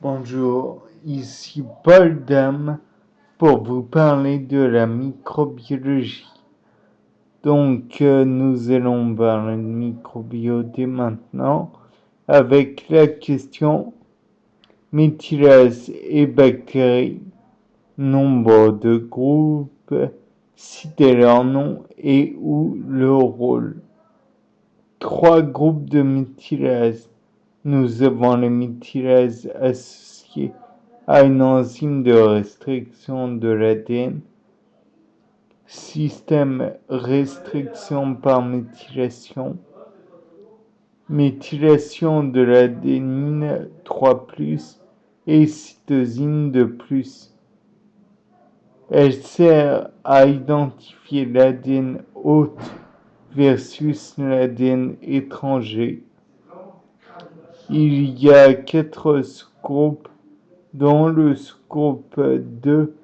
Bonjour, ici Paul Dame pour vous parler de la microbiologie. Donc, nous allons parler de microbio dès maintenant avec la question méthylase et bactéries, nombre de groupes, citer leur nom et ou leur rôle. 3 groupes de méthylase. Nous avons les méthylases associées à une enzyme de restriction de l'ADN, système restriction par méthylation, méthylation de l'adénine 3+, et cytosine 2+. Elle sert à identifier l'ADN hôte versus l'ADN étranger. Il y a 4 sous-groupes, dont le sous-groupe 2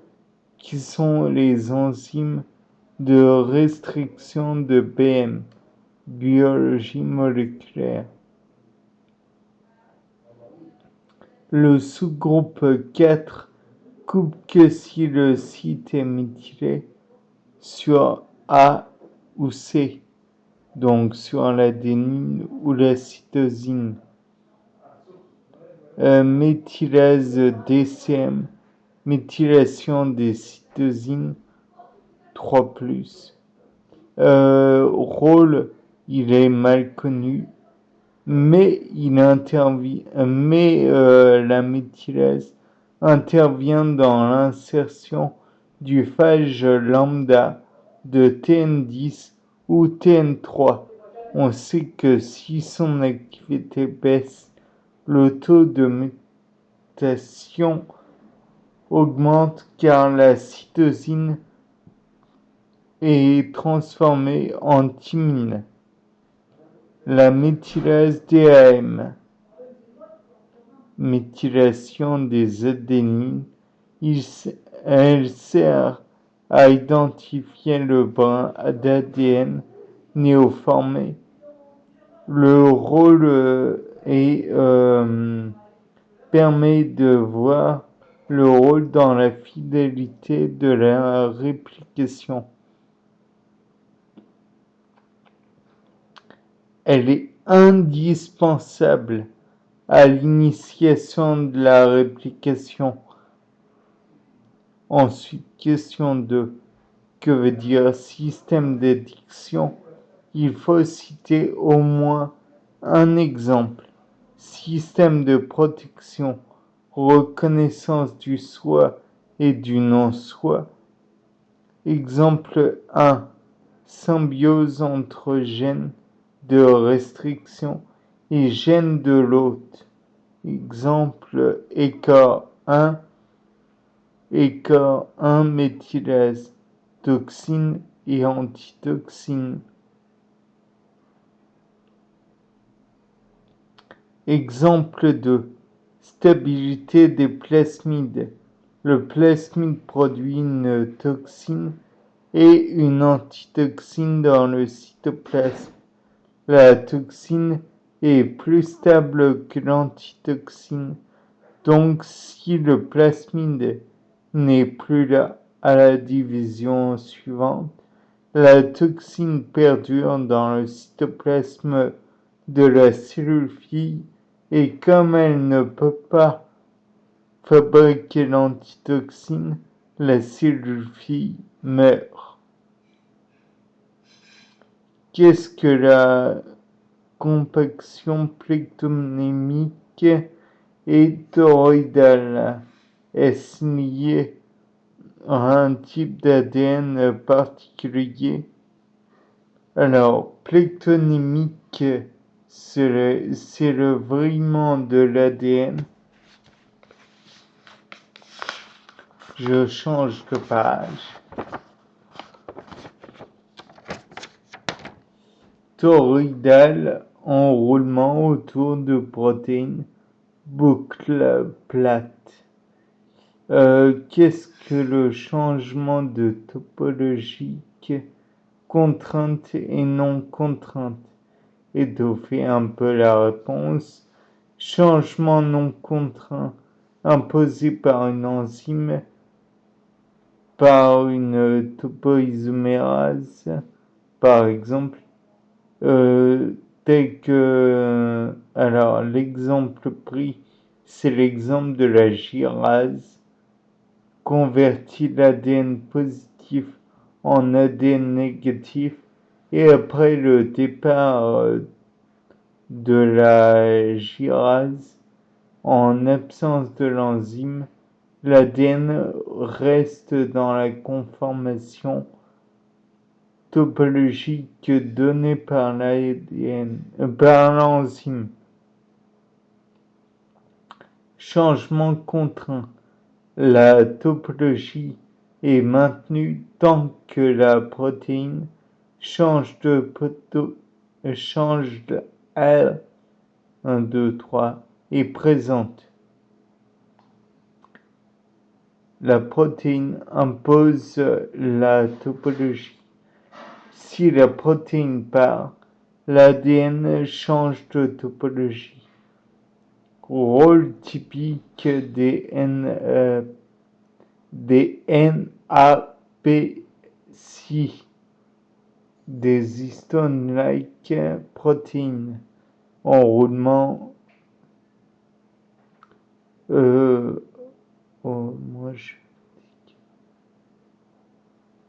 qui sont les enzymes de restriction de BM, biologie moléculaire. Le sous-groupe 4 coupe que si le site est méthylé sur A ou C, donc sur l'adénine ou la cytosine. Méthylase DCM, méthylation des cytosines 3+. Rôle, il est mal connu, mais la méthylase intervient dans l'insertion du phage lambda de TN10 ou TN3. On sait que si son activité baisse, le taux de mutation augmente car la cytosine est transformée en thymine. La méthylase DAM, méthylation des adénines, elle sert à identifier le brin d'ADN néoformé. Le rôle permet de voir le rôle dans la fidélité de la réplication. Elle est indispensable à l'initiation de la réplication. Ensuite, question 2. Que veut dire système d'addiction? Il faut citer au moins un exemple. Système de protection, reconnaissance du soi et du non-soi. Exemple 1. Symbiose entre gènes de restriction et gènes de l'hôte. Exemple ECOR 1, méthylase, toxine et antitoxine. Exemple 2. Stabilité des plasmides. Le plasmide produit une toxine et une antitoxine dans le cytoplasme. La toxine est plus stable que l'antitoxine. Donc, si le plasmide n'est plus là à la division suivante, la toxine perdure dans le cytoplasme de la cellule fille et comme elle ne peut pas fabriquer l'antitoxine, la cellule fille meurt. Qu'est-ce que la compaction plectonémique et toroïdale? Est-ce lié à un type d'ADN particulier? Alors, plectonémique, c'est le vrillement de l'ADN. Je change de page. Toroïdal, enroulement autour de protéines, boucle plate. Qu'est-ce que le changement de topologique, contrainte et non contrainte? Étoffer un peu la réponse. Changement non contraint, imposée par une enzyme, par une topoisomérase, par exemple, tel que, alors l'exemple pris, c'est l'exemple de la gyrase, convertit l'ADN positif en ADN négatif, et après le départ de la gyrase, en absence de l'enzyme, l'ADN reste dans la conformation topologique donnée par par l'enzyme. Changement contraint. La topologie est maintenue tant que la protéine change L 1, 2, 3 est présente. La protéine impose la topologie. Si la protéine part, l'ADN change de topologie. Rôle typique des NAPC, des histone-like protéines. Enroulement,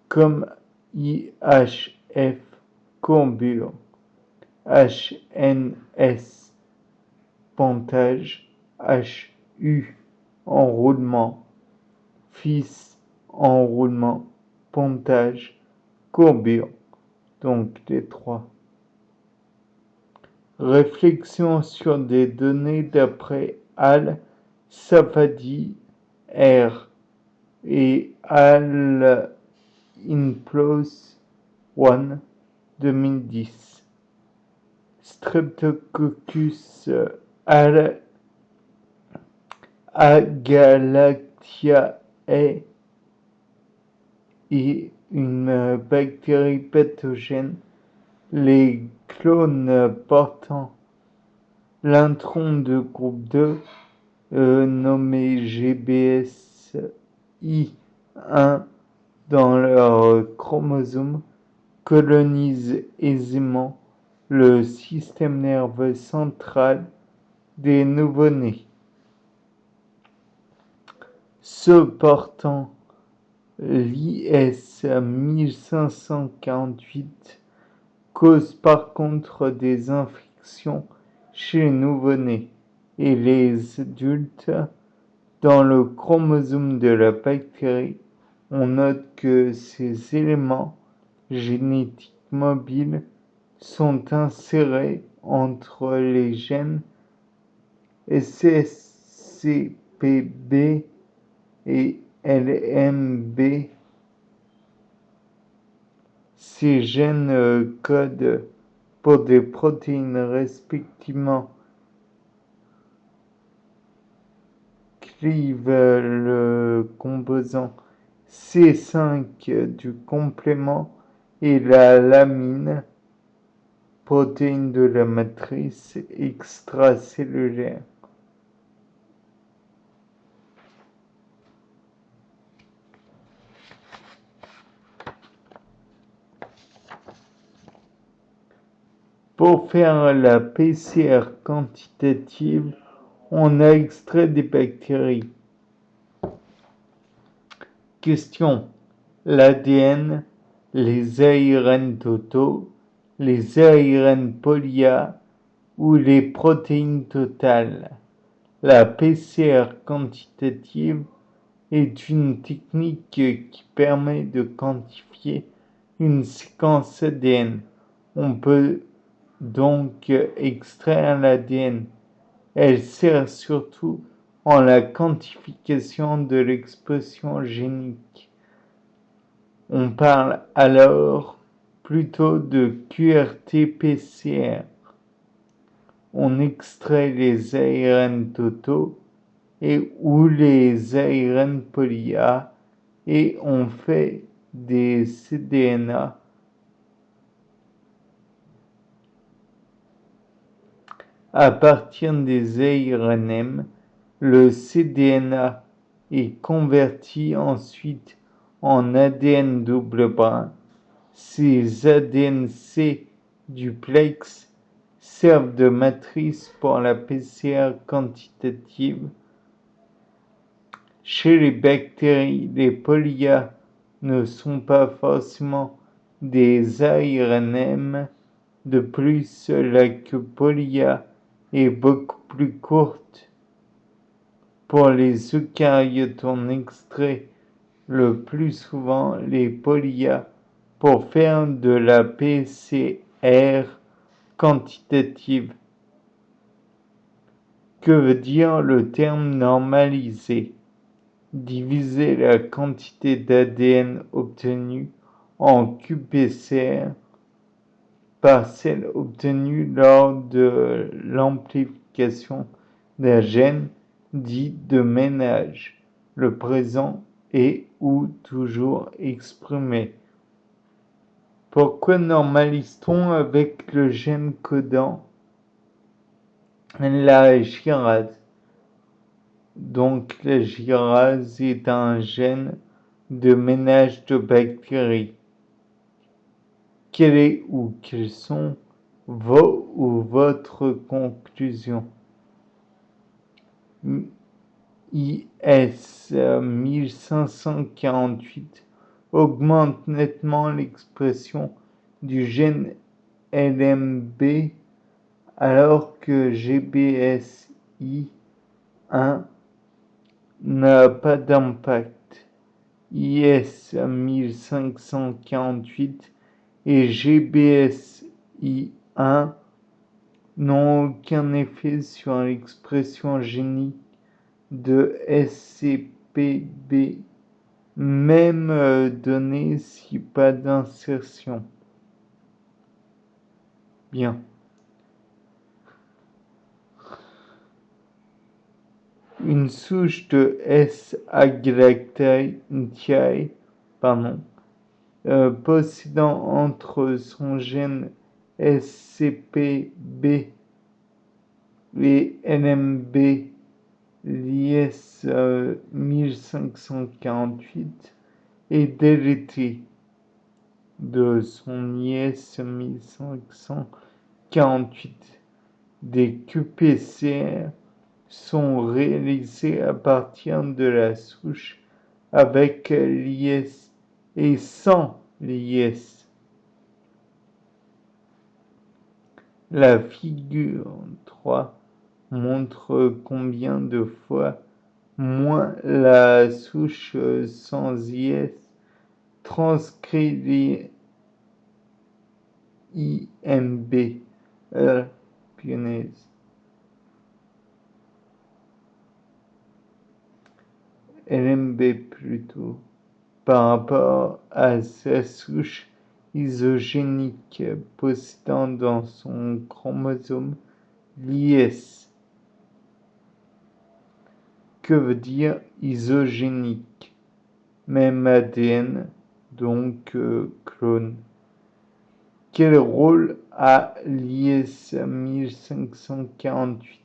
comme IHF courbure, HNS pontage, HU enroulement, FIS enroulement, pontage, courbure, donc les trois. Réflexion sur des données d'après Al-Safadi R et Al-Inplos 1 2010. Streptococcus agalactiae est une bactérie pathogène. Les clones portant l'intron de groupe 2, nommé GBS-I1 dans leur chromosome, colonisent aisément le système nerveux central des nouveau-nés. Ceux portant l'IS 1548 causent par contre des infections chez les nouveau-nés et les adultes. Dans le chromosome de la bactérie, on note que ces éléments génétiques mobiles sont insérés entre les gènes SSCPB et LMB. Ces gènes codent pour des protéines respectivement clivent le composant C5 du complément et la lamine, protéine de la matrice extracellulaire. Pour faire la PCR quantitative, on a extrait des bactéries. Question. L'ADN, les ARN totaux, les ARN polyas ou les protéines totales. La PCR quantitative est une technique qui permet de quantifier une séquence ADN. On peut donc extraire l'ADN. Elle sert surtout en la quantification de l'expression génique. On parle alors plutôt de QRT-PCR. On extrait les ARN totaux ou les ARN polyas et on fait des cDNA. À partir des ARNM Le cDNA est converti ensuite en ADN double brin. Ces ADN-C duplex servent de matrice pour la PCR quantitative. Chez les bactéries, les polya ne sont pas forcément des ARNM. De plus, la queue polya est beaucoup plus courte. Pour les eucaryotes, on extrait le plus souvent les polya pour faire de la PCR quantitative. Que veut dire le terme normalisé? Diviser la quantité d'ADN obtenue en qPCR par celle obtenue lors de l'amplification d'un gène dit de ménage, le présent est ou toujours exprimé. Pourquoi normalise-t-on avec le gène codant la gyrase? Donc la gyrase est un gène de ménage de bactéries. Quelle est ou quelles sont vos ou votre conclusion? IS 1548 augmente nettement l'expression du gène LMB alors que GBSI1 n'a pas d'impact. IS 1548 et GBSI1 n'ont aucun effet sur l'expression génique de SCPB, même donné si pas d'insertion. Bien. Une souche de S. agalactiae, possédant entre son gène SCPB et LMB l'IS 1548 est délétée de son IS 1548. Des qPCR sont réalisés à partir de la souche avec l'IS et sans l'IS. La figure 3 montre combien de fois moins la souche sans IS transcrit les IMB. LMB plutôt, par rapport à sa souche isogénique possédant dans son chromosome l'IS. Que veut dire isogénique? Même ADN, donc clone. Quel rôle a l'IS 1548?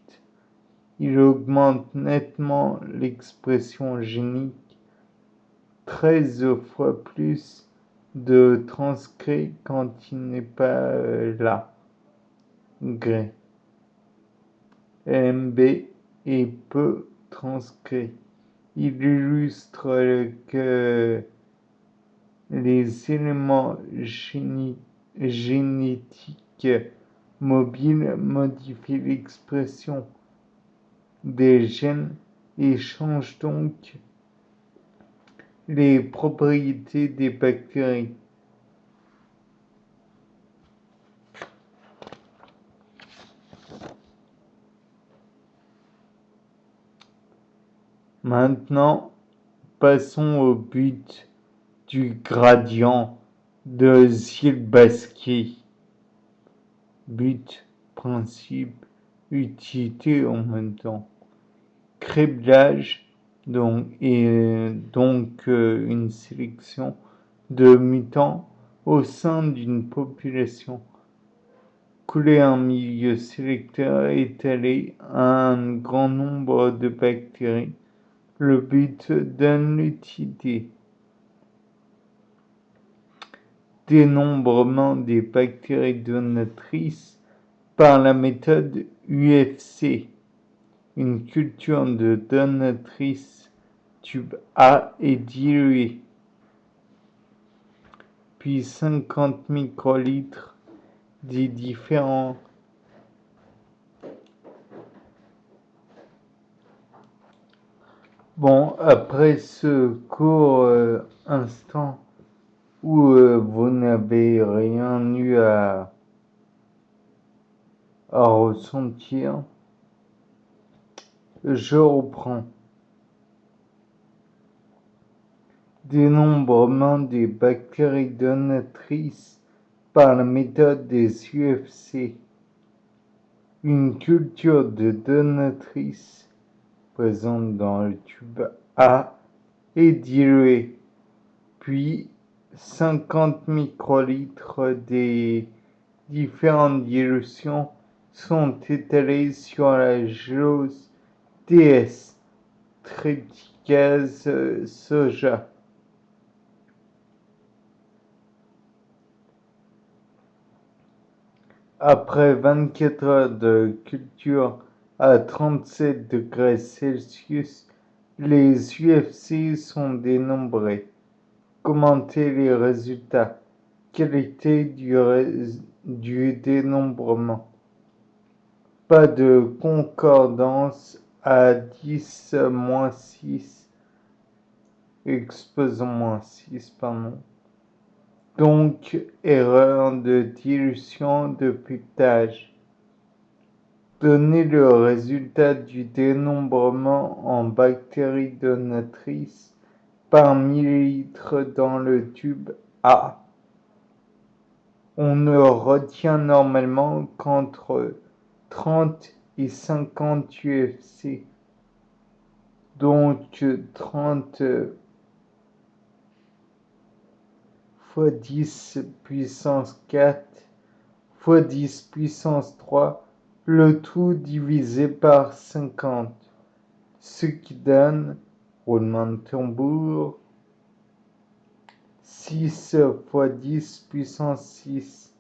Il augmente nettement l'expression génique, 13 fois plus de transcrits quand il n'est pas là. Gré. LMB est peu transcrit. Il illustre que les éléments génétiques mobiles modifient l'expression des gènes et changent donc les propriétés des bactéries. Maintenant, passons au but du gradient de Zylbaski. But, principe, utilité en même temps. Criblage, donc une sélection de mutants au sein d'une population. couler en milieu sélecteur étalé à un grand nombre de bactéries. Le but donne l'utilité. Dénombrement des bactéries donatrices par la méthode UFC. Une culture de donatrice tube A est diluée, puis 50 microlitres des différents Bon, après ce court instant où vous n'avez rien eu à ressentir, je reprends. Dénombrement des bactéries donatrices par la méthode des UFC. Une culture de donatrice présente dans le tube A est diluée, puis 50 microlitres des différentes dilutions sont étalées sur la gélose TS, triticase soja. Après 24 heures de culture à 37 degrés Celsius, les UFC sont dénombrés. Commentez les résultats. Qualité du dénombrement. Pas de concordance à 10-6, exposant -6, pardon. Donc, erreur de dilution de peptage. Donnez le résultat du dénombrement en bactéries donatrices par millilitre dans le tube A. On ne retient normalement qu'entre 30 et 50 UFC, donc 30 fois 10 puissance 4 fois 10 puissance 3, le tout divisé par 50, ce qui donne, roulement de tambour, 6 fois 10 puissance 6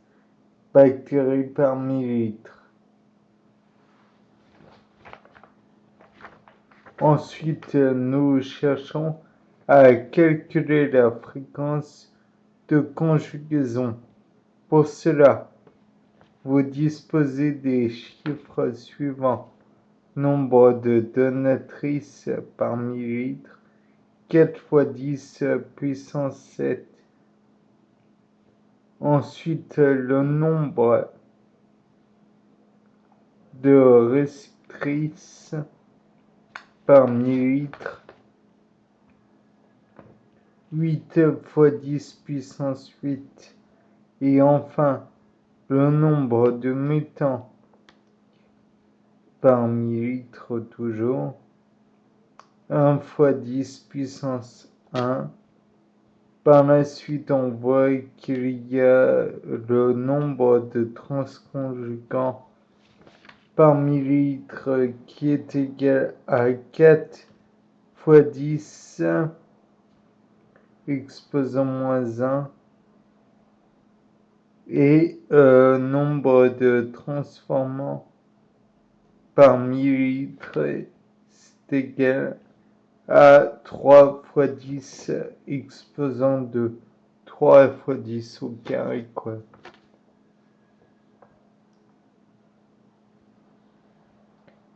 bactéries par millilitre. Ensuite, nous cherchons à calculer la fréquence de conjugaison. Pour cela, vous disposez des chiffres suivants. Nombre de donatrices par millilitre, 4 fois 10 puissance 7. Ensuite, le nombre de réceptrices par millilitre, 8 fois 10 puissance 8. Et enfin, le nombre de mutants par millilitre toujours, 1 fois 10 puissance 1. Par la suite, on voit qu'il y a le nombre de transconjugants par millilitre qui est égal à 4 fois 10 exposant -1 et nombre de transformants par millilitre c'est égal à 3 fois 10 exposant 2. 3 fois 10 au carré, quoi.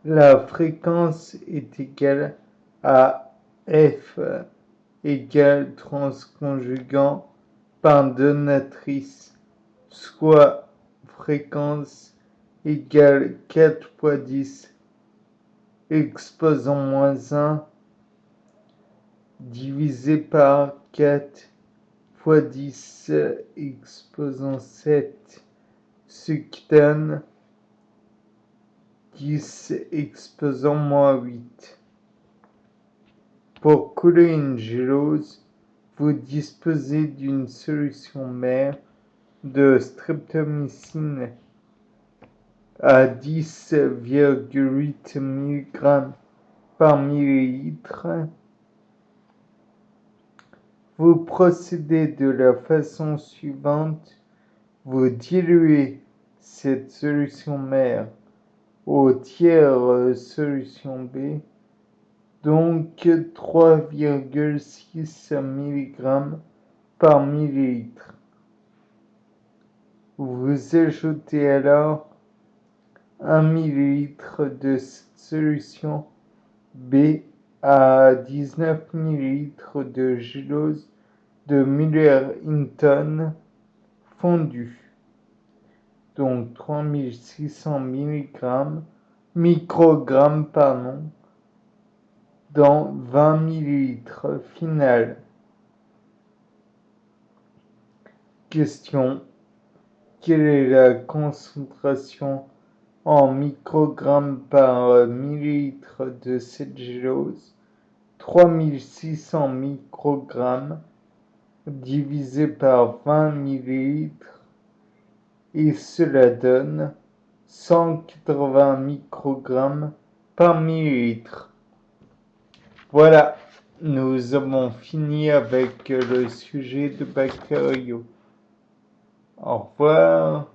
La fréquence est égale à F égale transconjugant par donatrice, soit fréquence égale 4 fois 10 exposant -1 divisé par 4 fois 10 exposant 7, ce qui donne 10 exposant -8. Pour couler une gélose, vous disposez d'une solution mère de streptomycine à 10,8 mg par millilitre. Vous procédez de la façon suivante. Vous diluez cette solution mère au tiers solution B, donc 3,6 mg par millilitre. Vous ajoutez alors 1 ml de cette solution B à 19 ml de gélose de Müller-Hinton fondue, donc 3600 microgrammes dans 20 ml final. Question: quelle est la concentration en microgrammes par millilitre de cette gélose? 3600 microgrammes divisé par 20 millilitres et cela donne 180 microgrammes par millilitre. Voilà, nous avons fini avec le sujet de bactériaux. Au revoir.